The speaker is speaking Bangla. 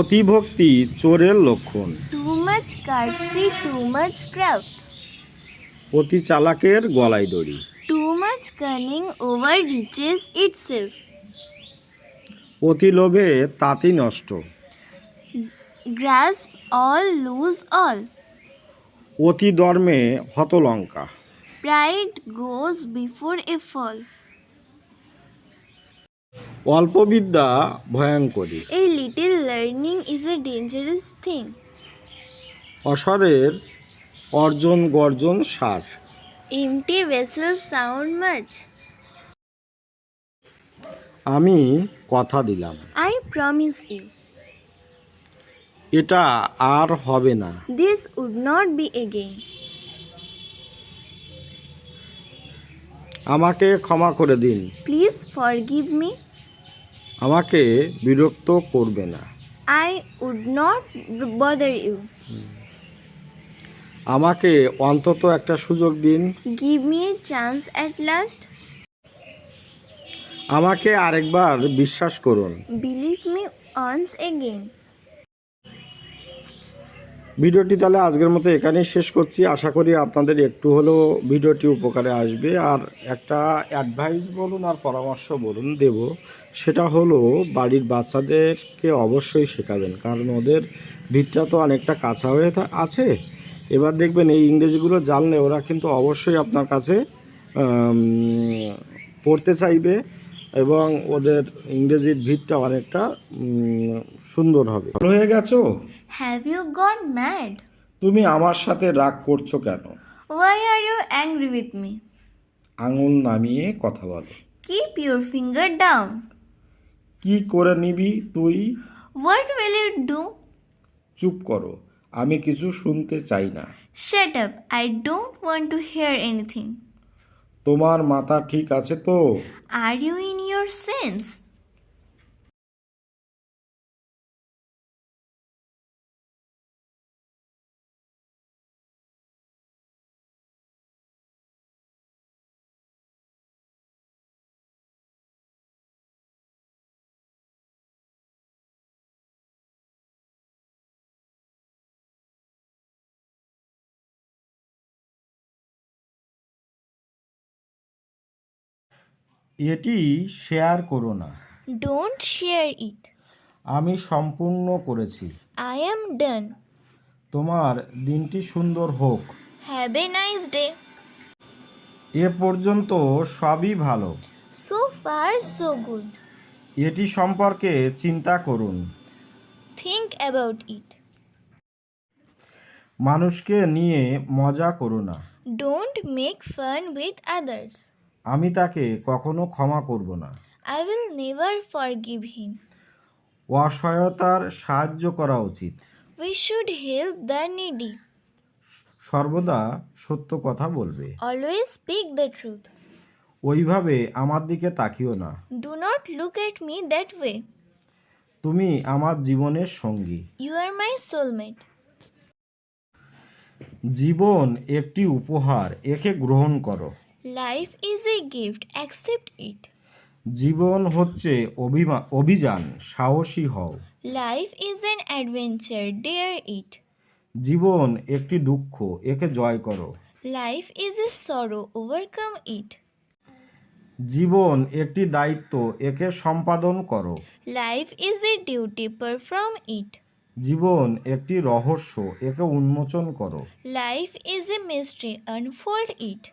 অতিভক্তি চোরের লক্ষণ। Too much courtesy, too much craft. অতি চালাকের গলায় দড়ি। Too much cunning overreaches itself. অতি লোভে তাঁতি নষ্ট। Grasp all, lose all. অতি ধর্মে হতলঙ্কা। Pride goes before a fall. অল্প বিদ্যা ভয়ঙ্করী। A little learning is a dangerous thing. অসারের অর্জন গর্জন সার। Empty vessels sound much. আমি কথা দিলাম। I promise you, এটা আর হবে না। this would not be again. আমাকে ক্ষমা করে দিন। Please forgive me. আমাকে বিরক্ত করবে না। I would not bother you. আমাকে অন্তত একটা সুযোগ দিন। Give me a chance at last. আমাকে আরেকবার বিশ্বাস করুন। Believe me once again. ভিডিওটি তাহলে আজকের মতো এখানেই শেষ করছি। আশা করি আপনাদের একটু হলেও ভিডিওটি উপকারে আসবে। আর একটা অ্যাডভাইস বলুন আর পরামর্শ বলুন দেব, সেটা হলো বাড়ির বাচ্চাদেরকে অবশ্যই শেখাবেন, কারণ ওদের ভিতটা তো অনেকটা কাঁচা হয়ে আছে। এবার দেখবেন এই ইংরেজিগুলো জানলে ওরা কিন্তু অবশ্যই আপনার কাছে পড়তে চাইবে এবং ওদের ইংরেজির ভিতটা অনেকটা সুন্দর হবে। হয়ে গেছো? Have you gone mad? তুমি আমার সাথে রাগ করছো কেন? Why are you angry with me? আঙুল নামিয়ে কথা বলো। Keep your finger down. কি করে নিবি তুই? What will you do? চুপ করো, আমি কিছু শুনতে চাই না। Shut up. I don't want to hear anything. তোমার মাথা ঠিক আছে তো? Are you in your sense? এটি শেয়ার করো না। Don't share it. আমি সম্পূর্ণ করেছি। I am done. তোমার দিনটি সুন্দর হোক। Have a nice day. এ পর্যন্ত সবই ভালো। So far, so good. এটি সম্পর্কে চিন্তা করুন। Think about it. মানুষকে নিয়ে মজা করো না। Don't make fun with others. আমি তাকে কখনো ক্ষমা করব না। I will never forgive him. অসহায়তার সাহায্য করা উচিত। We should help the needy. সর্বদা সত্য কথা বলবে। Always speak the truth. ওইভাবে আমার দিকে তাকিও না। Do not look at me that way. তুমি আমার জীবনের সঙ্গী। You are my soulmate. জীবন একটি উপহার, একে গ্রহণ করো। Life is a gift. Accept it. জীবন হচ্ছে অভিযান, সাহসী হও। Life is an adventure. Dare it. জীবন একটি দুঃখ, একে জয় করো। Life is a sorrow. Overcome it. জীবন একটি দায়িত্ব, একে সম্পাদন করো। Life is a duty. Perform it. জীবন একটি রহস্য, একে উন্মোচন করো। Life is a mystery. Unfold it.